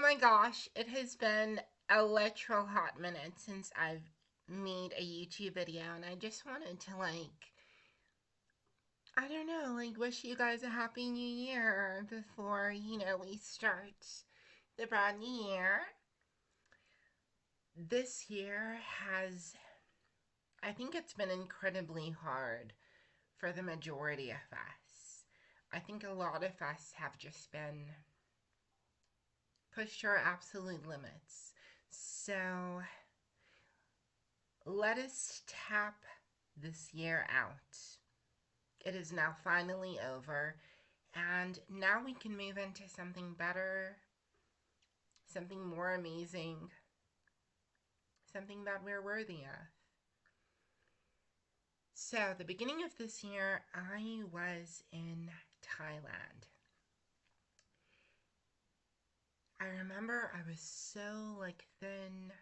my gosh, it has been a literal hot minute since I've made a YouTube video, and I just wanted to, I don't know, wish you guys a happy new year before, we start the brand new year. This year I think it's been incredibly hard for the majority of us. I think a lot of us have just been pushed to our absolute limits. So let us tap this year out. It is now finally over, and now we can move into something better, something more amazing, something that we're worthy of. So, the beginning of this year, I was in Thailand. I remember I was so thin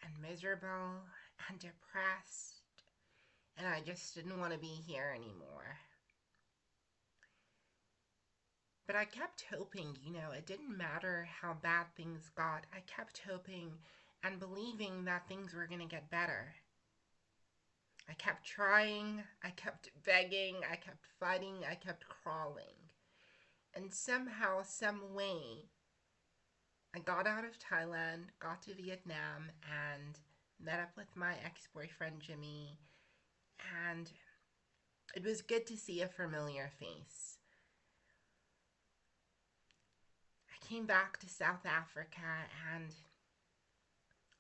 and miserable and depressed, and I just didn't want to be here anymore. But I kept hoping, it didn't matter how bad things got. I kept hoping and believing that things were going to get better. I kept trying, I kept begging, I kept fighting, I kept crawling. And somehow, some way, I got out of Thailand, got to Vietnam, and met up with my ex-boyfriend Jimmy, and it was good to see a familiar face. I came back to South Africa, and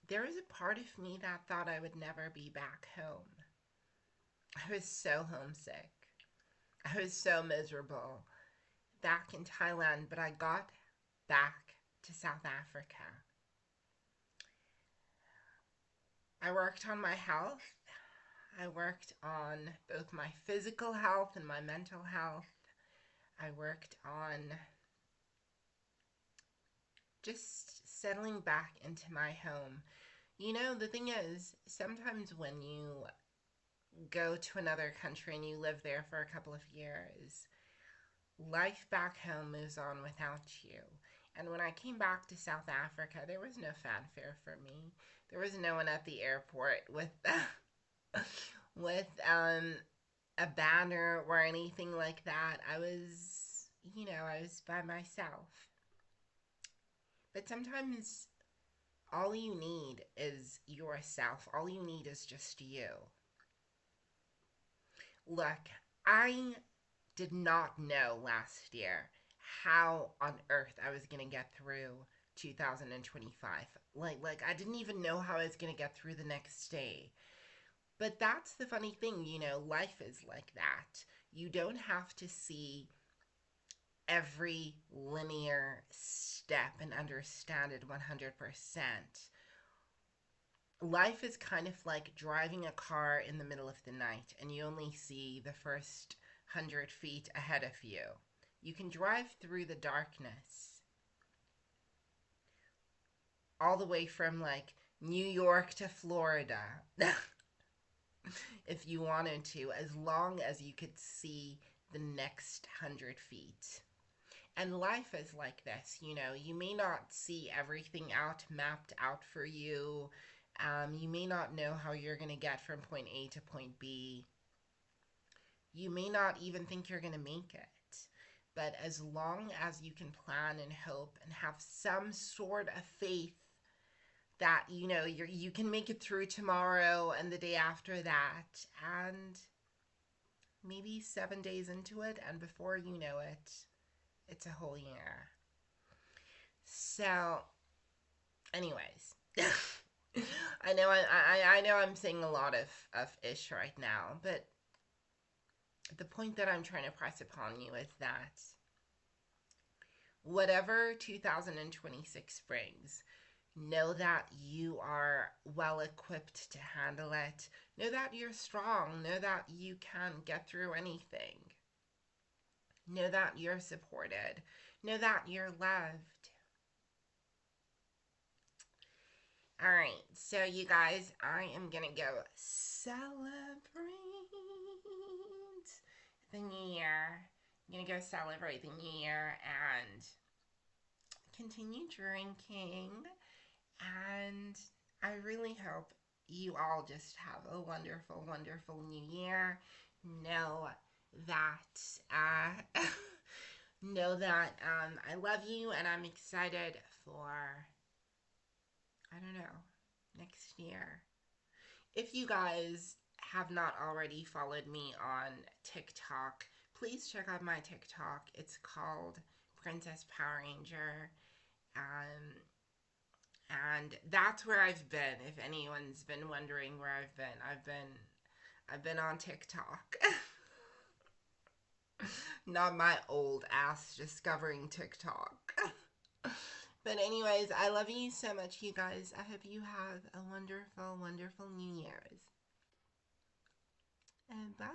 there was a part of me that thought I would never be back home. I was so homesick. I was so miserable back in Thailand, but I got back to South Africa. I worked on my health. I worked on both my physical health and my mental health. I worked on just settling back into my home. The thing is, sometimes when you go to another country and you live there for a couple of years, life back home moves on without you. And when I came back to South Africa, there was no fanfare for me. There was no one at the airport with with a banner or anything like that. I was by myself. But sometimes all you need is yourself. All you need is just you. Look, I did not know last year how on earth I was going to get through 2025. I didn't even know how I was going to get through the next day. But that's the funny thing, life is like that. You don't have to see every linear step and understand it 100%. Life is kind of like driving a car in the middle of the night and you only see the first 100 feet ahead of you. You can drive through the darkness all the way from New York to Florida if you wanted to, as long as you could see the next 100 feet. And life is like this, you may not see everything mapped out for you. You may not know how you're going to get from point A to point B. You may not even think you're going to make it. But as long as you can plan and hope and have some sort of faith that, you can make it through tomorrow and the day after that, and maybe 7 days into it, and before you know it, it's a whole year. So, anyways, I know I'm saying a lot of ish right now, but the point that I'm trying to press upon you is that whatever 2026 brings, know that you are well equipped to handle it. Know that you're strong. Know that you can get through anything. Know that you're supported. Know that you're loved. Alright, so you guys, I am gonna go celebrate the new year. I'm gonna go celebrate the new year and continue drinking, and I really hope you all just have a wonderful, wonderful new year. Know that, know that I love you, and I'm excited for, I don't know, next year. If you guys have not already followed me on TikTok, please check out my TikTok. It's called Princess Power Ranger. Um, and that's where I've been. If anyone's been wondering where I've been on TikTok. Not my old ass discovering TikTok. But anyways, I love you so much, you guys. I hope you have a wonderful, wonderful New Year's. And bye.